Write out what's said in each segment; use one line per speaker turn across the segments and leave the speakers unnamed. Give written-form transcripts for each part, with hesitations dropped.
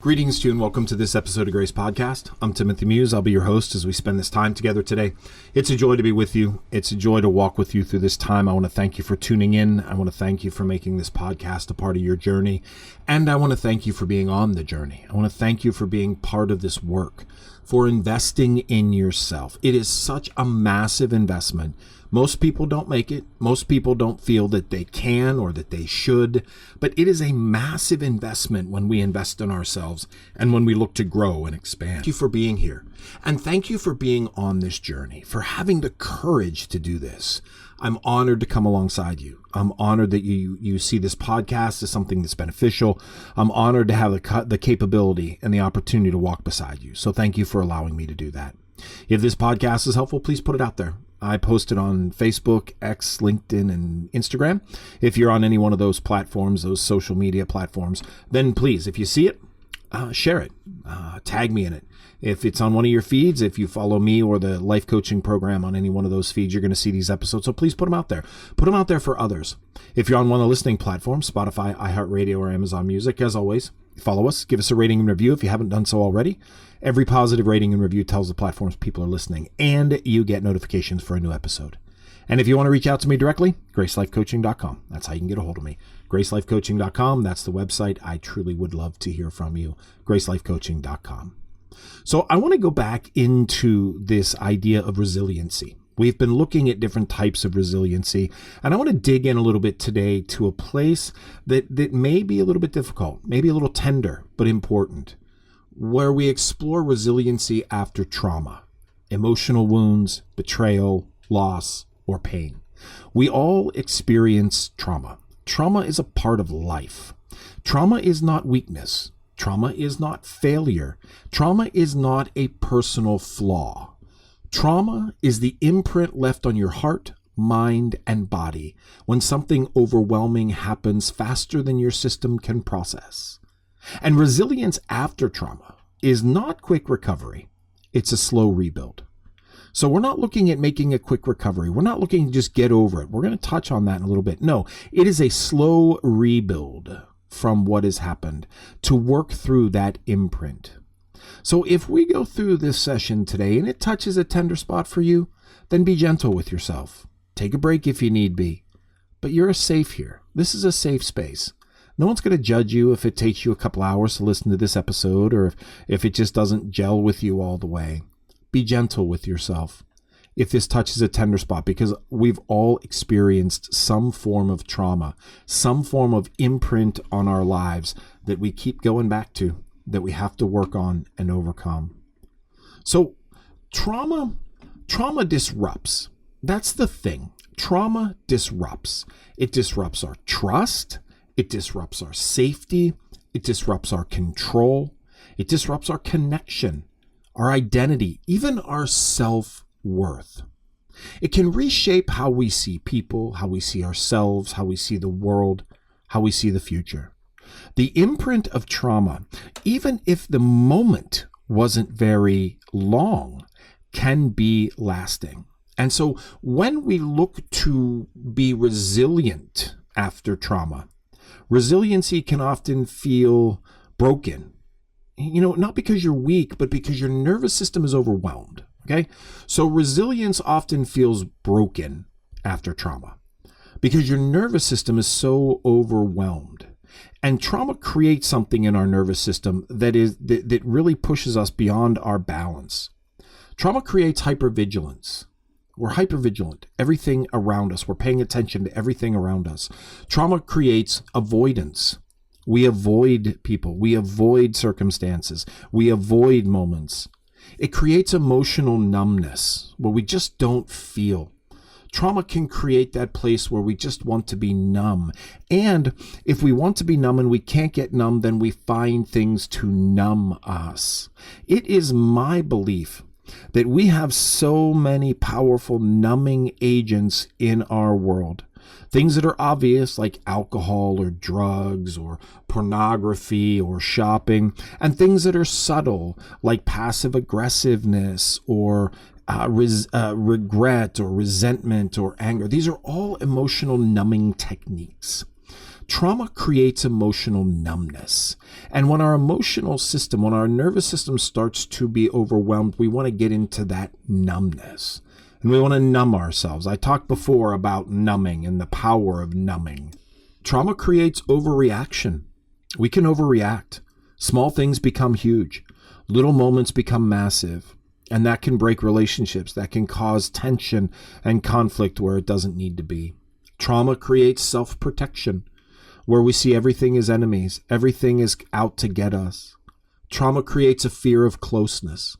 Greetings to you and welcome to this episode of Grace Podcast. I'm Timothy Muse. I'll be your host as we spend this time together today. It's a joy to be with you. It's a joy to walk with you through this time. I want to thank you for tuning in. I want to thank you for making this podcast a part of your journey. And I want to thank you for being on the journey. I want to thank you for being part of this work, for investing in yourself. It is such a massive investment. Most people don't make it. Most people don't feel that they can or that they should, but it is a massive investment when we invest in ourselves and when we look to grow and expand. Thank you for being here. And thank you for being on this journey, for having the courage to do this. I'm honored to come alongside you. I'm honored that you see this podcast as something that's beneficial. I'm honored to have the capability and the opportunity to walk beside you. So thank you for allowing me to do that. If this podcast is helpful, please put it out there. I post it on Facebook, X, LinkedIn, and Instagram. If you're on any one of those platforms, those social media platforms, then please, if you see it, share it. Tag me in it. If it's on one of your feeds, if you follow me or the life coaching program on any one of those feeds, you're going to see these episodes. So please put them out there. Put them out there for others. If you're on one of the listening platforms, Spotify, iHeartRadio, or Amazon Music, as always, follow us. Give us a rating and review if you haven't done so already. Every positive rating and review tells the platforms people are listening, and you get notifications for a new episode. And if you want to reach out to me directly, GraceLifeCoaching.com. That's how you can get a hold of me. GraceLifeCoaching.com. That's the website. I truly would love to hear from you. GraceLifeCoaching.com. So I want to go back into this idea of resiliency. We've been looking at different types of resiliency, and I want to dig in a little bit today to a place that may be a little bit difficult, maybe a little tender, but important, where we explore resiliency after trauma, emotional wounds, betrayal, loss, or pain. We all experience trauma. Trauma is a part of life. Trauma is not weakness. Trauma is not failure. Trauma is not a personal flaw. Trauma is the imprint left on your heart, mind, and body when something overwhelming happens faster than your system can process. And resilience after trauma is not quick recovery. It's a slow rebuild. So we're not looking at making a quick recovery. We're not looking to just get over it. We're going to touch on that in a little bit. No, it is a slow rebuild from what has happened to work through that imprint. So if we go through this session today and it touches a tender spot for you, then be gentle with yourself. Take a break if you need be. But you're safe here. This is a safe space. No one's going to judge you if it takes you a couple hours to listen to this episode or if it just doesn't gel with you all the way. Be gentle with yourself if this touches a tender spot, because we've all experienced some form of trauma, some form of imprint on our lives that we keep going back to, that we have to work on and overcome. So trauma disrupts. That's the thing. Trauma disrupts. It disrupts our trust. It disrupts our safety. It disrupts our control. It disrupts our connection, our identity, even our self-worth. It can reshape how we see people, how we see ourselves, how we see the world, how we see the future. The imprint of trauma, even if the moment wasn't very long, can be lasting. And so when we look to be resilient after trauma, resiliency can often feel broken. Not because you're weak, but because your nervous system is overwhelmed. Okay? So resilience often feels broken after trauma because your nervous system is so overwhelmed. And trauma creates something in our nervous system that really pushes us beyond our balance. Trauma creates hypervigilance. We're hypervigilant. Everything around us. We're paying attention to everything around us. Trauma creates avoidance. We avoid people. We avoid circumstances. We avoid moments. It creates emotional numbness where we just don't feel. Trauma can create that place where we just want to be numb. And if we want to be numb and we can't get numb, then we find things to numb us. It is my belief that we have so many powerful numbing agents in our world. Things that are obvious like alcohol or drugs or pornography or shopping, and things that are subtle like passive aggressiveness or regret or resentment or anger. These are all emotional numbing techniques. Trauma creates emotional numbness. And when our emotional system, when our nervous system starts to be overwhelmed, we want to get into that numbness. And we want to numb ourselves. I talked before about numbing and the power of numbing. Trauma creates overreaction. We can overreact. Small things become huge. Little moments become massive. And that can break relationships. That can cause tension and conflict where it doesn't need to be. Trauma creates self-protection, where we see everything as enemies. Everything is out to get us. Trauma creates a fear of closeness.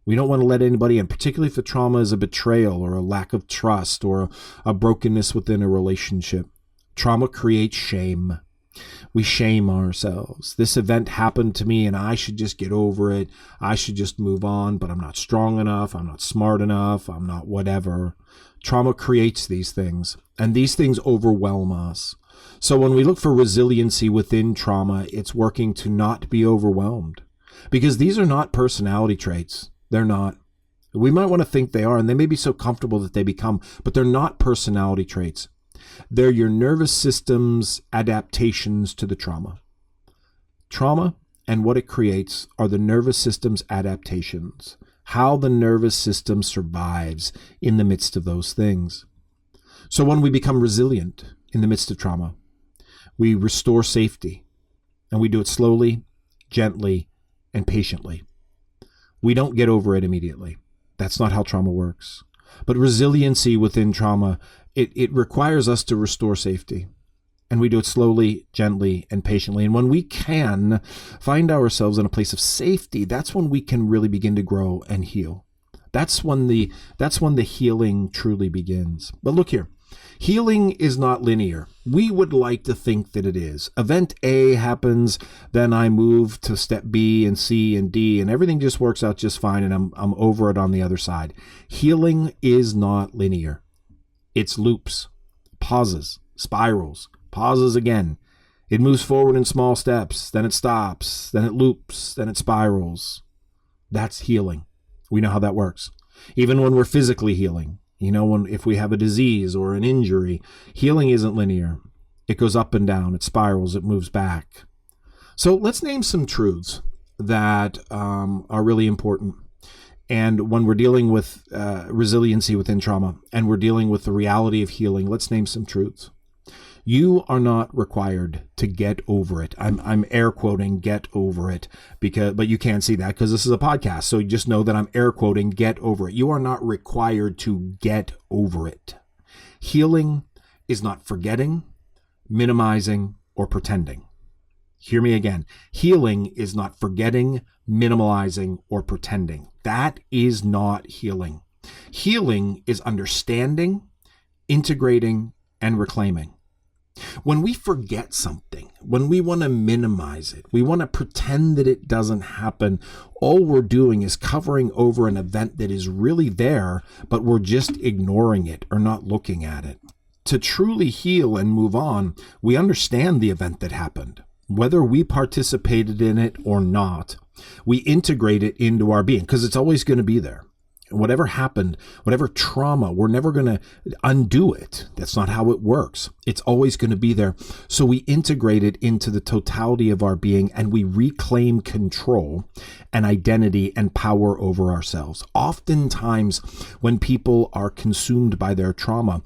We don't want to let anybody in, particularly if the trauma is a betrayal or a lack of trust or a brokenness within a relationship. Trauma creates shame. We shame ourselves. This event happened to me and I should just get over it. I should just move on, but I'm not strong enough. I'm not smart enough. I'm not whatever. Trauma creates these things, and these things overwhelm us. So when we look for resiliency within trauma, it's working to not be overwhelmed, because these are not personality traits. They're not. We might want to think they are, and they may be so comfortable that they become, but they're not personality traits. They're your nervous system's adaptations to the trauma. Trauma and what it creates are the nervous system's adaptations, how the nervous system survives in the midst of those things. So when we become resilient in the midst of trauma, we restore safety, and we do it slowly, gently, and patiently. We don't get over it immediately. That's not how trauma works. But resiliency within trauma, it requires us to restore safety. And we do it slowly, gently, and patiently. And when we can find ourselves in a place of safety, that's when we can really begin to grow and heal. That's when the healing truly begins. But look here. Healing is not linear. We would like to think that it is. Event A happens, then I move to step B and C and D, and everything just works out just fine, and I'm over it on the other side. Healing is not linear. It's loops, pauses, spirals, pauses again. It moves forward in small steps, then it stops, then it loops, then it spirals. That's healing. We know how that works. Even when we're physically healing. If we have a disease or an injury, healing isn't linear. It goes up and down. It spirals. It moves back. So let's name some truths that are really important. And when we're dealing with resiliency within trauma and we're dealing with the reality of healing, let's name some truths. You are not required to get over it. I'm air quoting get over it but you can't see that because this is a podcast. So you just know that I'm air quoting get over it. You are not required to get over it. Healing is not forgetting, minimizing, or pretending. Hear me again. Healing is not forgetting, minimalizing, or pretending. That is not healing. Healing is understanding, integrating, and reclaiming. When we forget something, when we want to minimize it, we want to pretend that it doesn't happen, all we're doing is covering over an event that is really there, but we're just ignoring it or not looking at it. To truly heal and move on, we understand the event that happened. Whether we participated in it or not, we integrate it into our being because it's always going to be there. Whatever happened, whatever trauma, we're never going to undo it. That's not how it works. It's always going to be there. So we integrate it into the totality of our being and we reclaim control and identity and power over ourselves. Oftentimes, when people are consumed by their trauma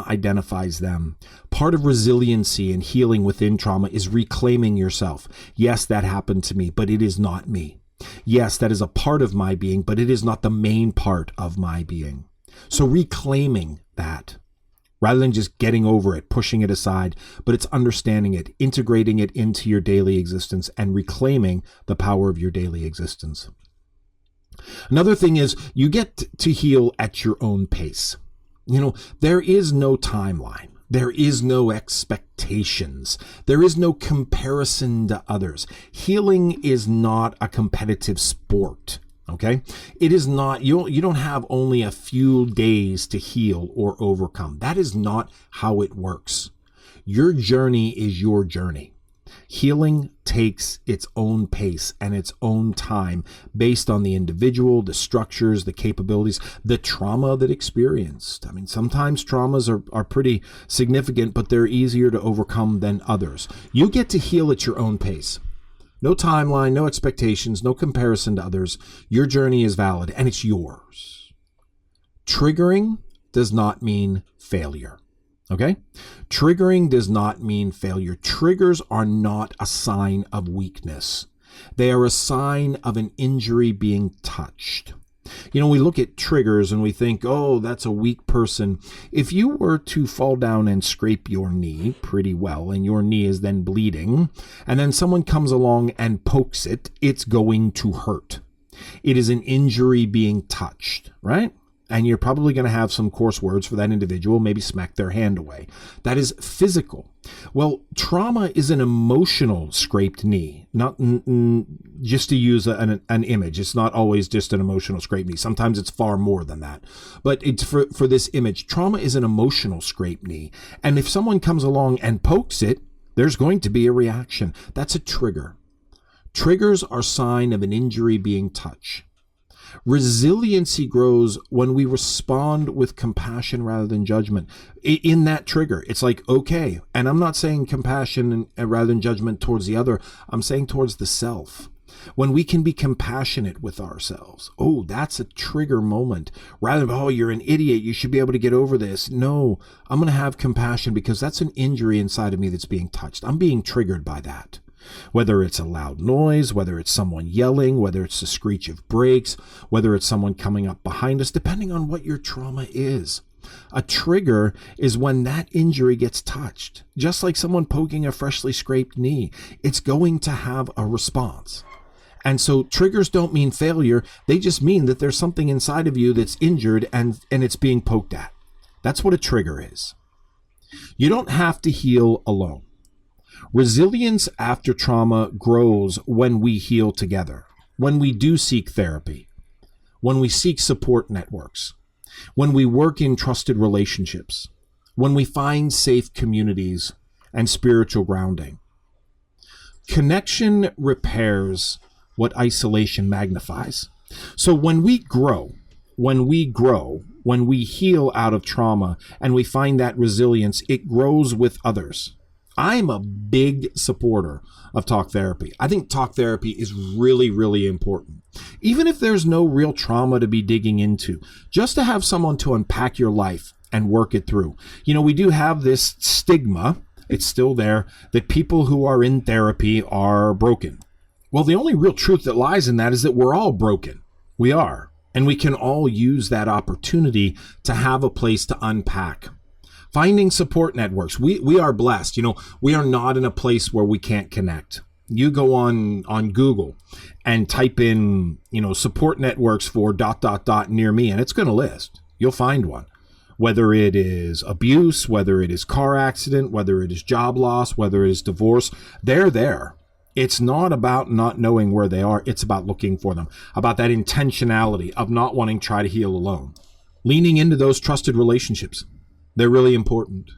identifies them. Part of resiliency and healing within trauma is reclaiming yourself. Yes, that happened to me, but it is not me. Yes, that is a part of my being, but it is not the main part of my being. So reclaiming that, rather than just getting over it, pushing it aside, but it's understanding it, integrating it into your daily existence, and reclaiming the power of your daily existence. Another thing is you get to heal at your own pace. There is no timeline. There is no expectations. There is no comparison to others. Healing is not a competitive sport, okay? It is not, you don't have only a few days to heal or overcome. That is not how it works. Your journey is your journey. Healing takes its own pace and its own time based on the individual, the structures, the capabilities, the trauma that experienced. I mean, sometimes traumas are pretty significant, but they're easier to overcome than others. You get to heal at your own pace. No timeline, no expectations, no comparison to others. Your journey is valid and it's yours. Triggering does not mean failure. Okay? Triggering does not mean failure. Triggers are not a sign of weakness. They are a sign of an injury being touched. You know, we look at triggers and we think, oh, that's a weak person. If you were to fall down and scrape your knee pretty well and your knee is then bleeding, and then someone comes along and pokes it, it's going to hurt. It is an injury being touched, right? And you're probably going to have some coarse words for that individual, maybe smack their hand away. That is physical. Well, trauma is an emotional scraped knee, not just to use an image. It's not always just an emotional scraped knee. Sometimes it's far more than that. But it's for this image, trauma is an emotional scraped knee. And if someone comes along and pokes it, there's going to be a reaction. That's a trigger. Triggers are a sign of an injury being touched. Resiliency grows when we respond with compassion rather than judgment. In that trigger, it's like, okay, and I'm not saying compassion rather than judgment towards the other. I'm saying towards the self. When we can be compassionate with ourselves, oh, that's a trigger moment. Rather than, oh, you're an idiot, you should be able to get over this. No, I'm going to have compassion because that's an injury inside of me that's being touched. I'm being triggered by that. Whether it's a loud noise, whether it's someone yelling, whether it's the screech of brakes, whether it's someone coming up behind us, depending on what your trauma is. A trigger is when that injury gets touched. Just like someone poking a freshly scraped knee, it's going to have a response. And so triggers don't mean failure. They just mean that there's something inside of you that's injured and it's being poked at. That's what a trigger is. You don't have to heal alone. Resilience after trauma grows when we heal together, when we do seek therapy, when we seek support networks, when we work in trusted relationships, when we find safe communities and spiritual grounding. Connection repairs what isolation magnifies. So when we grow, when we heal out of trauma and we find that resilience, it grows with others. I'm a big supporter of talk therapy. I think talk therapy is really, really important. Even if there's no real trauma to be digging into, just to have someone to unpack your life and work it through. You know, we do have this stigma, it's still there, that people who are in therapy are broken. Well, the only real truth that lies in that is that we're all broken. We are. And we can all use that opportunity to have a place to unpack. Finding support networks. We are blessed. You know, we are not in a place where we can't connect. You go on Google and type in, you know, support networks for ... near me, and it's going to list. You'll find one. Whether it is abuse, whether it is car accident, whether it is job loss, whether it is divorce, they're there. It's not about not knowing where they are. It's about looking for them, about that intentionality of not wanting to try to heal alone. Leaning into those trusted relationships. They're really important.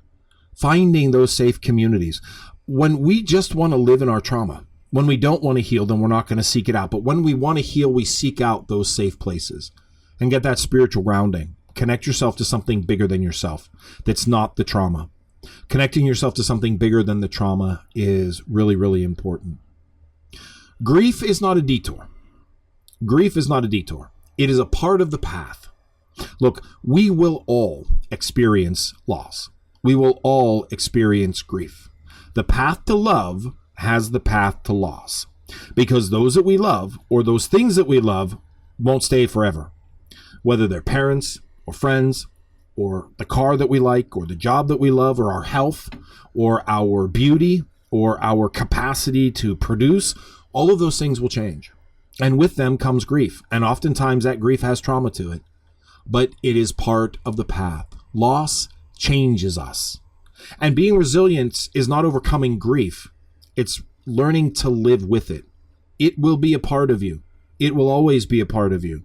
Finding those safe communities. When we just want to live in our trauma, when we don't want to heal, then we're not going to seek it out. But when we want to heal, we seek out those safe places and get that spiritual grounding. Connect yourself to something bigger than yourself. That's not the trauma. Connecting yourself to something bigger than the trauma is really, really important. Grief is not a detour. Grief is not a detour. It is a part of the path. Look, we will all experience loss. We will all experience grief. The path to love has the path to loss, because those that we love or those things that we love won't stay forever. Whether they're parents or friends or the car that we like or the job that we love or our health or our beauty or our capacity to produce, all of those things will change. And with them comes grief. And oftentimes that grief has trauma to it. But it is part of the path. Loss changes us. And being resilient is not overcoming grief. It's learning to live with it. It will be a part of you. It will always be a part of you.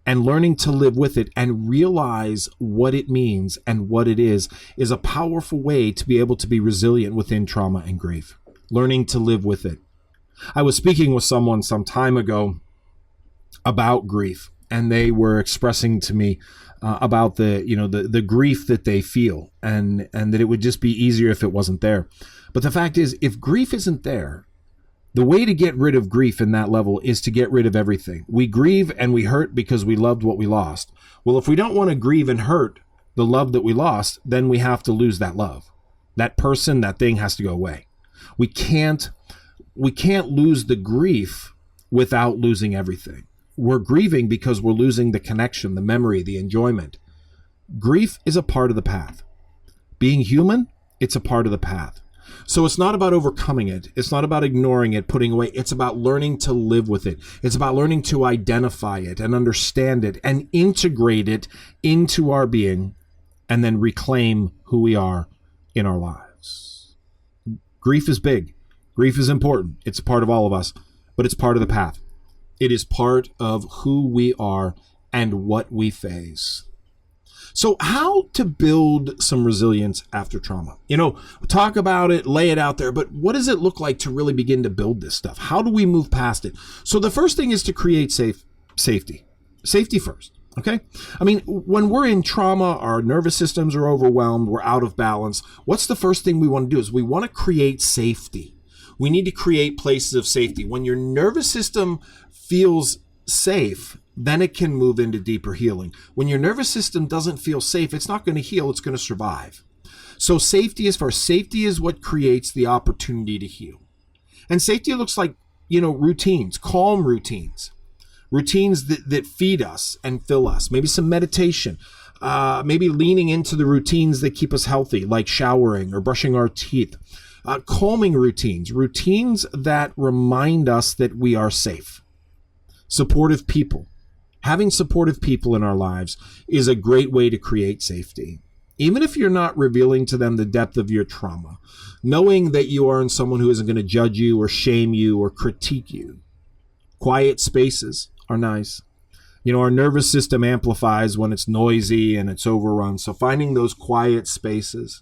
And learning to live with it and realize what it means and what it is a powerful way to be able to be resilient within trauma and grief. learning to live with it. I was speaking with someone some time ago about grief, and they were expressing to me about the grief that they feel, and that it would just be easier if it wasn't there. But the fact is, if grief isn't there, the way to get rid of grief in that level is to get rid of everything. We grieve and we hurt because we loved what we lost. Well, if we don't want to grieve and hurt the love that we lost, then we have to lose that love. That person, that thing has to go away. We can't lose the grief without losing everything. We're grieving because we're losing the connection, the memory, the enjoyment. Grief is a part of the path. Being human, it's a part of the path. So it's not about overcoming it. It's not about ignoring it, putting away. It's about learning to live with it. It's about learning to identify it and understand it and integrate it into our being, and then reclaim who we are in our lives. Grief is big. Grief is important. It's a part of all of us, but it's part of the path. It is part of who we are and what we face. So how to build some resilience after trauma? Talk about it, lay it out there, but what does it look like to really begin to build this stuff? How do we move past it? So the first thing is to create safety. Safety first, okay? I mean, when we're in trauma, our nervous systems are overwhelmed, we're out of balance. What's the first thing we want to do is we want to create safety. We need to create places of safety. When your nervous system feels safe, then it can move into deeper healing. When your nervous system doesn't feel safe, it's not going to heal, it's going to survive. So safety is first. Safety is what creates the opportunity to heal. And safety looks like, routines, calm routines that feed us and fill us. Maybe some meditation, maybe leaning into the routines that keep us healthy, like showering or brushing our teeth. Calming routines that remind us that we are safe. Supportive people. Having supportive people in our lives is a great way to create safety. Even if you're not revealing to them the depth of your trauma, knowing that you are in someone who isn't going to judge you or shame you or critique you. Quiet spaces are nice. Our nervous system amplifies when it's noisy and it's overrun. So finding those quiet spaces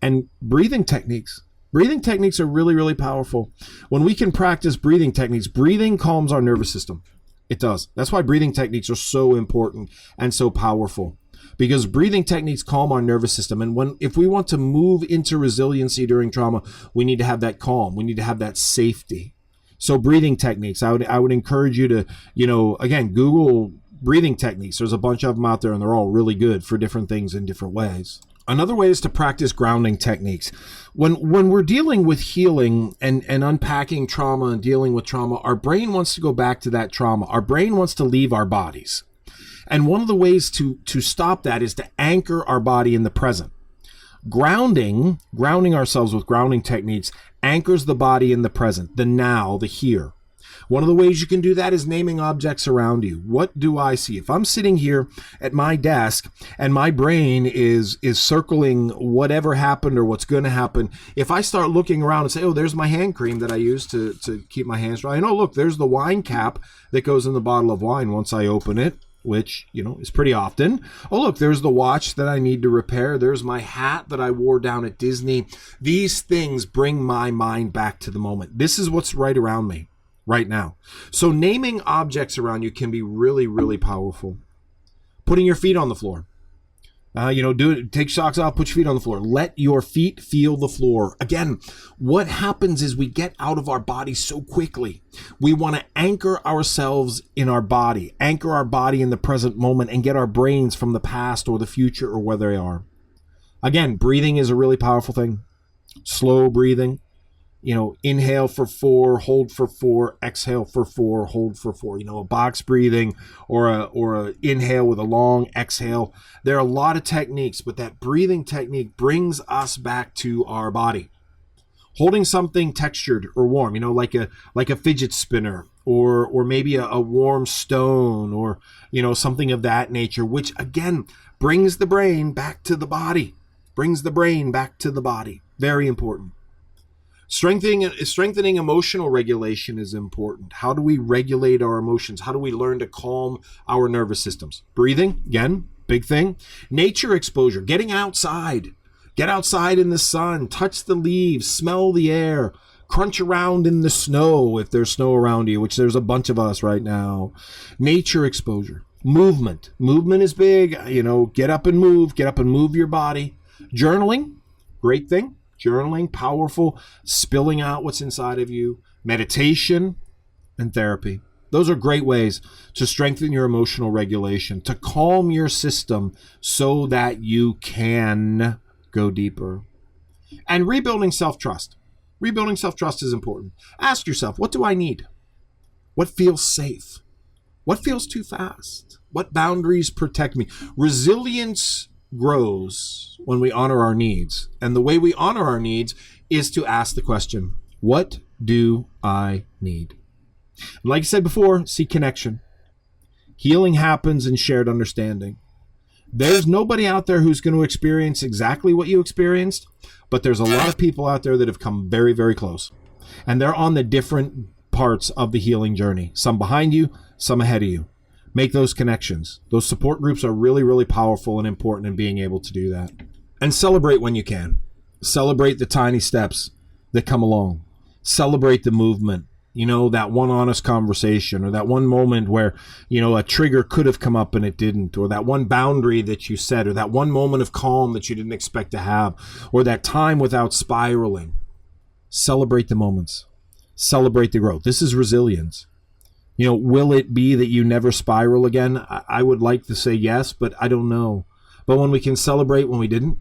and breathing techniques. Breathing techniques are really, really powerful. When we can practice breathing techniques, breathing calms our nervous system. It does. That's why breathing techniques are so important and so powerful, because breathing techniques calm our nervous system. And if we want to move into resiliency during trauma, we need to have that calm. We need to have that safety. So breathing techniques, I would encourage you to, again, Google breathing techniques. There's a bunch of them out there and they're all really good for different things in different ways. Another way is to practice grounding techniques. When we're dealing with healing and unpacking trauma and dealing with trauma, our brain wants to go back to that trauma. Our brain wants to leave our bodies. And one of the ways to stop that is to anchor our body in the present. Grounding ourselves with grounding techniques anchors the body in the present, the now, the here. One of the ways you can do that is naming objects around you. What do I see? If I'm sitting here at my desk and my brain is circling whatever happened or what's going to happen, if I start looking around and say, oh, there's my hand cream that I use to keep my hands dry. And oh, look, there's the wine cap that goes in the bottle of wine once I open it, which, is pretty often. Oh, look, there's the watch that I need to repair. There's my hat that I wore down at Disney. These things bring my mind back to the moment. This is what's right around me right now. So naming objects around you can be really, really powerful. Putting your feet on the floor. Take socks off, put your feet on the floor. Let your feet feel the floor. Again, what happens is we get out of our body so quickly. We want to anchor ourselves in our body, anchor our body in the present moment, and get our brains from the past or the future or where they are. Again, breathing is a really powerful thing. Slow breathing. Inhale for 4, hold for 4, exhale for 4, hold for 4. A box breathing or a inhale with a long exhale. There are a lot of techniques, but that breathing technique brings us back to our body. Holding something textured or warm, like a fidget spinner or maybe a warm stone or, something of that nature, which again brings the brain back to the body. Very important. Strengthening emotional regulation is important. How do we regulate our emotions? How do we learn to calm our nervous systems? Breathing, again, big thing. Nature exposure, getting outside. Get outside in the sun, touch the leaves, smell the air, Crunch around in the snow if there's snow around you, which there's a bunch of us right now. Nature exposure. Movement. Movement is big. Get up and move. Get up and move your body. Journaling. Great thing. Journaling. Powerful. Spilling out what's inside of you. Meditation and therapy. Those are great ways to strengthen your emotional regulation, to calm your system so that you can go deeper. And rebuilding self-trust. Rebuilding self-trust is important. Ask yourself, what do I need? What feels safe? What feels too fast? What boundaries protect me? Resilience grows when we honor our needs. And the way we honor our needs is to ask the question, what do I need? And like I said before, see connection. Healing happens in shared understanding. There's nobody out there who's going to experience exactly what you experienced, but there's a lot of people out there that have come very, very close. And they're on the different parts of the healing journey. Some behind you, some ahead of you. Make those connections. Those support groups are really, really powerful and important in being able to do that. And celebrate when you can. Celebrate the tiny steps that come along. Celebrate the movement. That one honest conversation, or that one moment where, a trigger could have come up and it didn't, or that one boundary that you set, or that one moment of calm that you didn't expect to have, or that time without spiraling. Celebrate the moments. Celebrate the growth. This is resilience. Will it be that you never spiral again? I would like to say yes, but I don't know. But when we can celebrate when we didn't,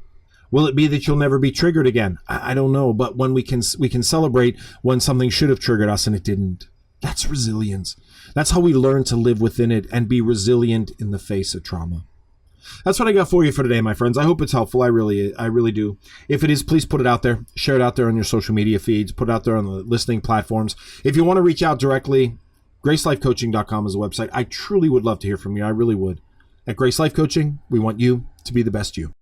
will it be that you'll never be triggered again? I don't know. But when we can celebrate when something should have triggered us and it didn't. That's resilience. That's how we learn to live within it and be resilient in the face of trauma. That's what I got for you for today, my friends. I hope it's helpful. I really do. If it is, please put it out there. Share it out there on your social media feeds. Put it out there on the listening platforms. If you want to reach out directly, GraceLifeCoaching.com is the website. I truly would love to hear from you. I really would. At Grace Life Coaching, we want you to be the best you.